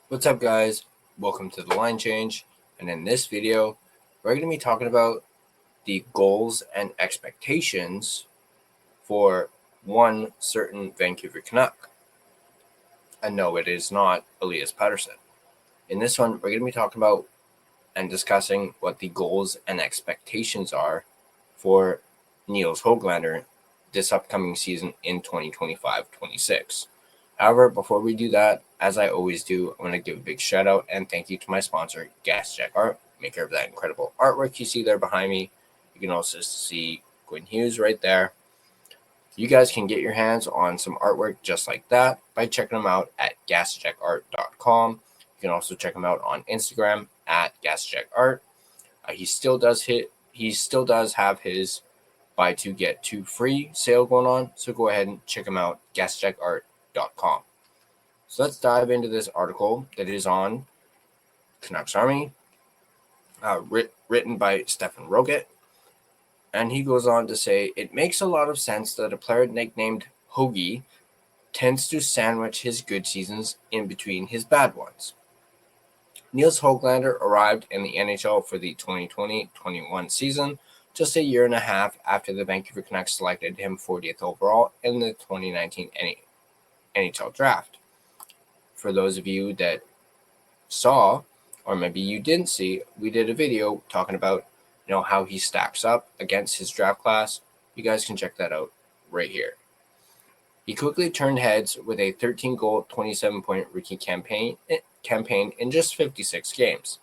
What's up, guys? Welcome to the line change, and in this video we're going to be talking about the goals and expectations for one certain Vancouver Canuck. And no, it is not Elias Pettersson. In this one, we're going to be talking about and discussing what the goals and expectations are for Nils Hoglander this upcoming season in 2025-26. However, before we do that, as I always do, I want to give a big shout out and thank you to my sponsor, Gassy Jack Art, maker of that incredible artwork you see there behind me. You can also see Quinn Hughes right there. You guys can get your hands on some artwork just like that by checking them out at GassyJackArt.com. You can also check him out on Instagram at GassyJackArt. He still does have his buy two get two free sale going on, so go ahead and check him out, GassyJackArt.com. So let's dive into this article that is on Canucks Army, written by Stefan Roget. And he goes on to say, it makes a lot of sense that a player nicknamed Hoagie tends to sandwich his good seasons in between his bad ones. Nils Hoglander arrived in the NHL for the 2020-21 season, just a year and a half after the Vancouver Canucks selected him 40th overall in the 2019 NHL draft. For those of you that saw, or maybe you didn't see, we did a video talking about how he stacks up against his draft class. You guys can check that out right here. He quickly turned heads with a 13-goal, 27-point rookie campaign in just 56 games.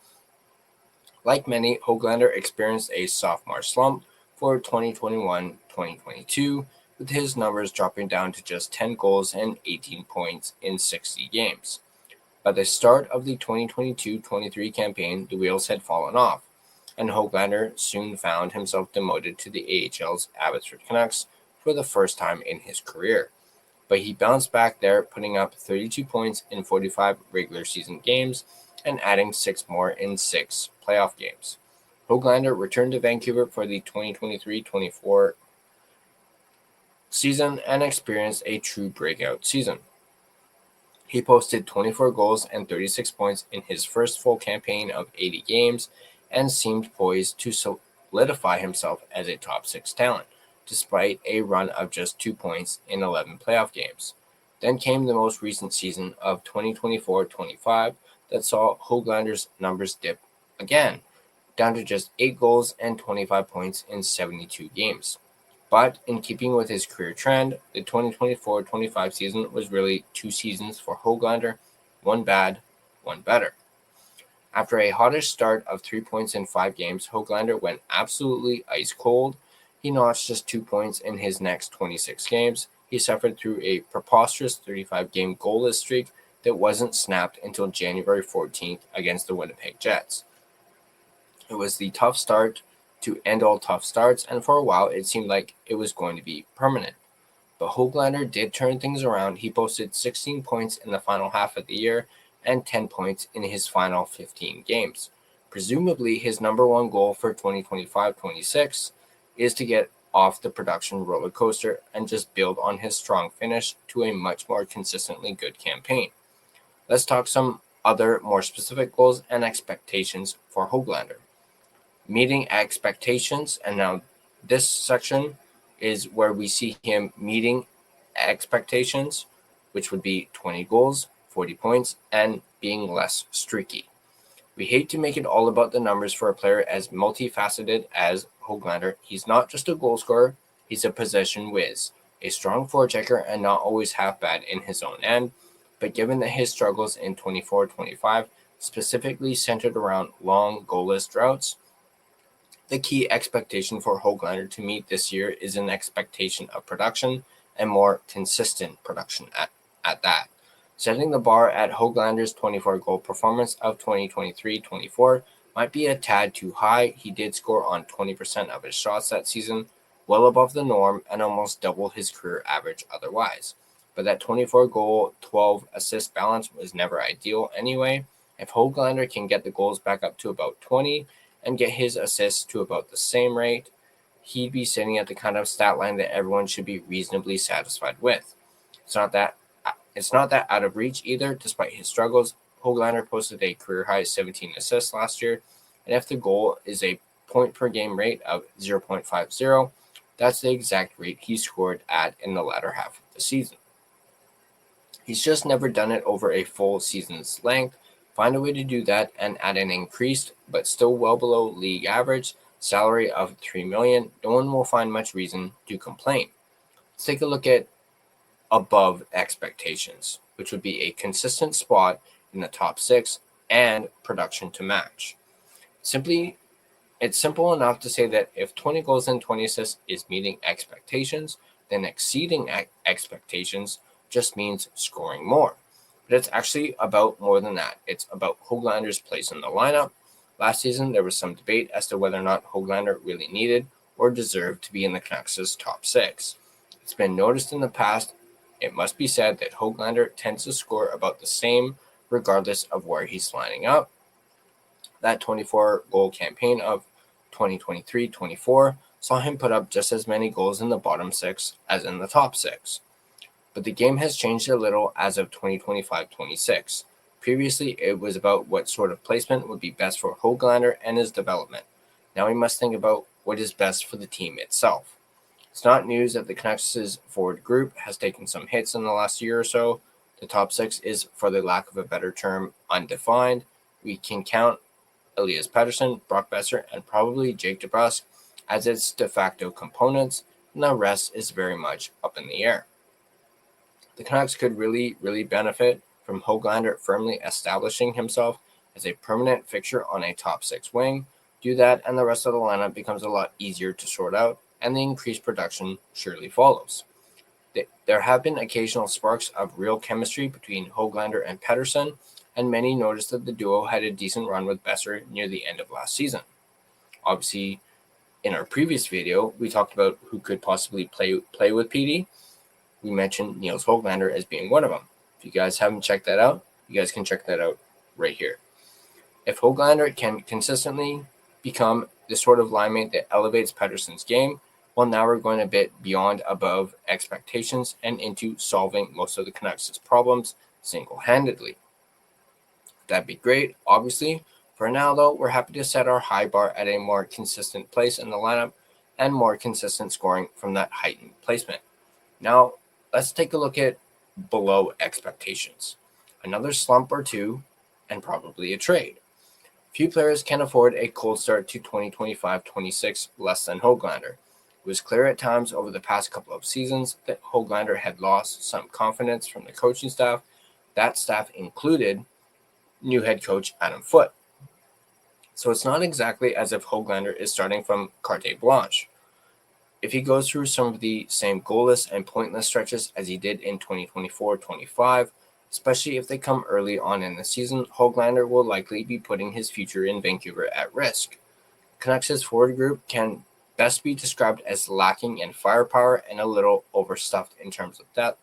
Like many, Hoglander experienced a sophomore slump for 2021-2022, with his numbers dropping down to just 10 goals and 18 points in 60 games. By the start of the 2022-23 campaign, the wheels had fallen off, and Hoglander soon found himself demoted to the AHL's Abbotsford Canucks for the first time in his career. But he bounced back there, putting up 32 points in 45 regular season games and adding 6 more in 6 playoff games. Hoglander returned to Vancouver for the 2023-24 season and experienced a true breakout season. He posted 24 goals and 36 points in his first full campaign of 80 games and seemed poised to solidify himself as a top 6 talent, despite a run of just 2 points in 11 playoff games. Then came the most recent season of 2024-25 that saw Hoglander's numbers dip again, down to just 8 goals and 25 points in 72 games. But in keeping with his career trend, the 2024-25 season was really 2 seasons for Hoglander, one bad, one better. After a hottish start of 3 points in 5 games, Hoglander went absolutely ice cold. He notched just 2 points in his next 26 games. He suffered through a preposterous 35-game goalless streak that wasn't snapped until January 14th against the Winnipeg Jets. It was the tough start to end all tough starts, and for a while it seemed like it was going to be permanent. But Hoglander did turn things around. He posted 16 points in the final half of the year and 10 points in his final 15 games. Presumably, his number one goal for 2025-26 is to get off the production roller coaster and just build on his strong finish to a much more consistently good campaign. Let's talk some other more specific goals and expectations for Hoglander. Meeting expectations, and now this section is where we see him meeting expectations, which would be 20 goals, 40 points, and being less streaky. We hate to make it all about the numbers for a player as multifaceted as Hoglander. He's not just a goal scorer, he's a possession whiz, a strong forechecker, and not always half bad in his own end. But given that his struggles in 24-25 specifically centered around long goalless droughts, the key expectation for Hoglander to meet this year is an expectation of production and more consistent production at that. Setting the bar at Hoglander's 24-goal performance of 2023-24 might be a tad too high. He did score on 20% of his shots that season, well above the norm and almost double his career average otherwise. But that 24-goal, 12-assist balance was never ideal anyway. If Hoglander can get the goals back up to about 20 and get his assists to about the same rate, he'd be sitting at the kind of stat line that everyone should be reasonably satisfied with. It's not that out of reach either. Despite his struggles, Hoglander posted a career-high 17 assists last year, and if the goal is a point-per-game rate of 0.50, that's the exact rate he scored at in the latter half of the season. He's just never done it over a full season's length. Find a way to do that, and at an increased, but still well below league average, salary of $3 million, no one will find much reason to complain. Let's take a look at above expectations, which would be a consistent spot in the top 6 and production to match. It's simple enough to say that if 20 goals and 20 assists is meeting expectations, then exceeding expectations just means scoring more. But it's actually about more than that. It's about Hoglander's place in the lineup. Last season, there was some debate as to whether or not Hoglander really needed or deserved to be in the Canucks' top 6. It's been noticed in the past. It must be said that Hoglander tends to score about the same regardless of where he's lining up. That 24-goal campaign of 2023-24 saw him put up just as many goals in the bottom 6 as in the top 6. But the game has changed a little as of 2025-26. Previously, it was about what sort of placement would be best for Hoglander and his development. Now we must think about what is best for the team itself. It's not news that the Canucks' forward group has taken some hits in the last year or so. The top 6 is, for the lack of a better term, undefined. We can count Elias Pettersson, Brock Besser, and probably Jake DeBrusk as its de facto components, and the rest is very much up in the air. The Canucks could really benefit from Hoglander firmly establishing himself as a permanent fixture on a top 6 wing. Do that, and the rest of the lineup becomes a lot easier to sort out, and the increased production surely follows. There have been occasional sparks of real chemistry between Hoglander and Pettersson, and many noticed that the duo had a decent run with Besser near the end of last season. Obviously, in our previous video, we talked about who could possibly play with PD. We mentioned Nils Hoglander as being one of them. If you guys haven't checked that out, you guys can check that out right here. If Hoglander can consistently become the sort of linemate that elevates Pettersson's game, well, now we're going a bit beyond above expectations and into solving most of the Canucks' problems single-handedly. That'd be great, obviously. For now, though, we're happy to set our high bar at a more consistent place in the lineup and more consistent scoring from that heightened placement. Now, let's take a look at below expectations. Another slump or two, and probably a trade. Few players can afford a cold start to 2025-26 less than Hoglander. It was clear at times over the past couple of seasons that Hoglander had lost some confidence from the coaching staff. That staff included new head coach Adam Foote. So it's not exactly as if Hoglander is starting from carte blanche. If he goes through some of the same goalless and pointless stretches as he did in 2024-25, especially if they come early on in the season, Hoglander will likely be putting his future in Vancouver at risk. Canucks' forward group can best be described as lacking in firepower and a little overstuffed in terms of depth.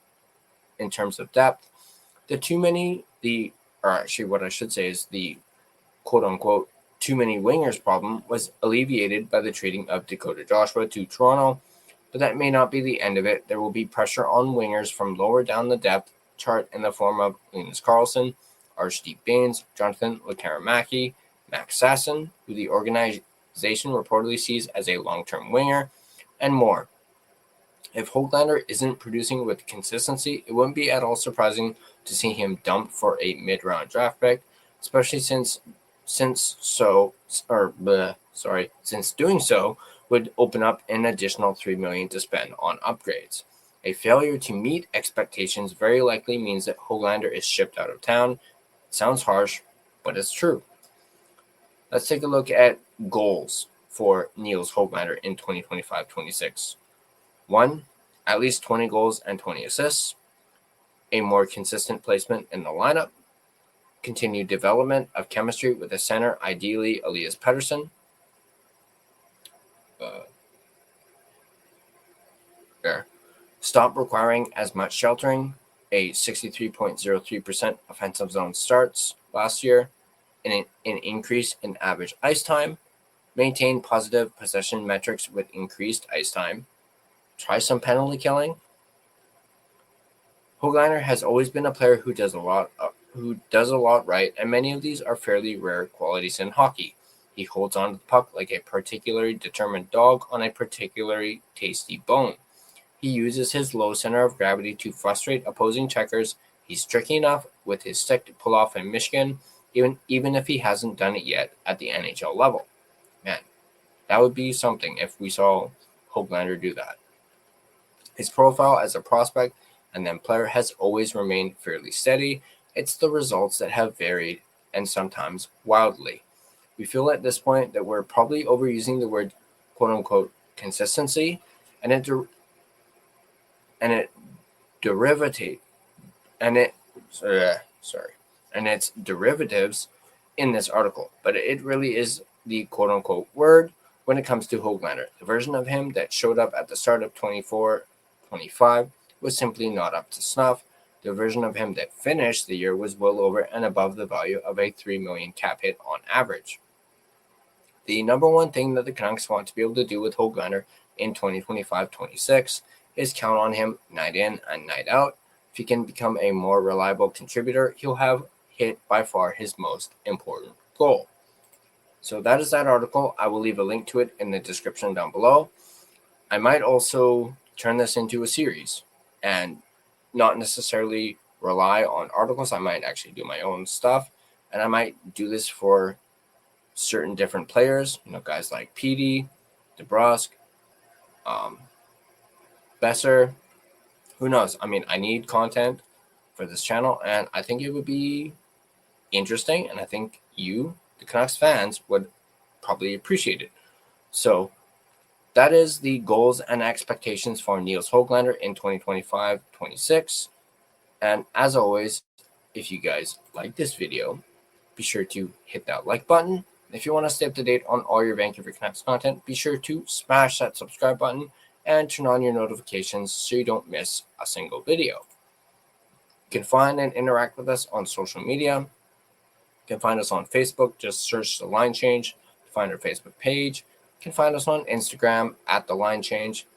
The quote-unquote too many wingers problem was alleviated by the trading of Dakota Joshua to Toronto, but that may not be the end of it. There will be pressure on wingers from lower down the depth chart in the form of Linus Karlsson, Archdeep Bains, Jonathan Lekaramaki, Max Sasson, who the organization reportedly sees as a long-term winger, and more. If Hoglander isn't producing with consistency, it wouldn't be at all surprising to see him dumped for a mid-round draft pick, especially since doing so would open up an additional $3 million to spend on upgrades. A failure to meet expectations very likely means that Hoglander is shipped out of town. It sounds harsh, but it's true. Let's take a look at goals for Nils Hoglander in 2025-26. 1. At least 20 goals and 20 assists. A more consistent placement in the lineup. Continued development of chemistry with a center, ideally Elias Pettersson. Stop requiring as much sheltering. A 63.03% offensive zone starts last year. An increase in average ice time. Maintain positive possession metrics with increased ice time. Try some penalty killing. Hoglander has always been a player who does a lot who does a lot right, and many of these are fairly rare qualities in hockey. He holds on to the puck like a particularly determined dog on a particularly tasty bone. He uses his low center of gravity to frustrate opposing checkers. He's tricky enough with his stick to pull off a Michigan, even if he hasn't done it yet at the NHL level. Man, that would be something if we saw Hoglander do that. His profile as a prospect and then player has always remained fairly steady. It's the results that have varied and sometimes wildly. We feel at this point that we're probably overusing the word quote unquote consistency and it derivative and it and its derivatives in this article, but it really is the quote unquote word when it comes to Hoglander. The version of him that showed up at the start of 24-25 was simply not up to snuff. The version of him that finished the year was well over and above the value of a $3 million cap hit on average. The number one thing that the Canucks want to be able to do with Hoglander in 2025-26 is count on him night in and night out. If he can become a more reliable contributor, he'll have hit by far his most important goal. So that is that article. I will leave a link to it in the description down below. I might also turn this into a series and not necessarily rely on articles. I might actually do my own stuff, and I might do this for certain different players, guys like Petey, DeBrusque, Besser. Who knows? I mean, I need content for this channel, and I think it would be interesting, and I think you, the Canucks fans, would probably appreciate it. So that is the goals and expectations for Nils Hoglander in 2025-26. And as always, if you guys like this video, be sure to hit that like button. If you want to stay up to date on all your Vancouver Canucks content, be sure to smash that subscribe button and turn on your notifications so you don't miss a single video. You can find and interact with us on social media. You can find us on Facebook. Just search The Line Change to find our Facebook page. You can find us on Instagram at The Line Change.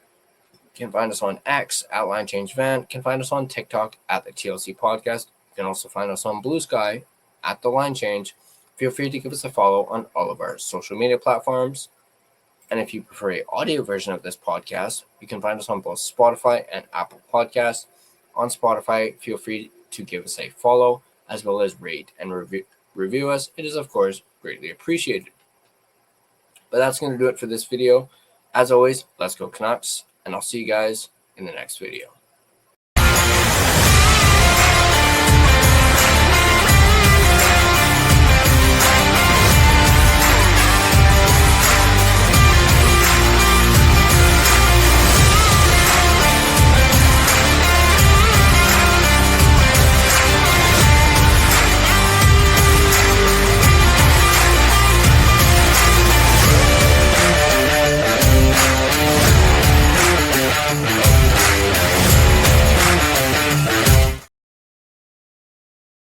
You can find us on X at Line Change Van. You can find us on TikTok at the TLC Podcast. You can also find us on Blue Sky at The Line Change. Feel free to give us a follow on all of our social media platforms. And if you prefer an audio version of this podcast, you can find us on both Spotify and Apple Podcasts. On Spotify, feel free to give us a follow as well as rate and review us. It is, of course, greatly appreciated. But that's going to do it for this video. As always, let's go Canucks, and I'll see you guys in the next video.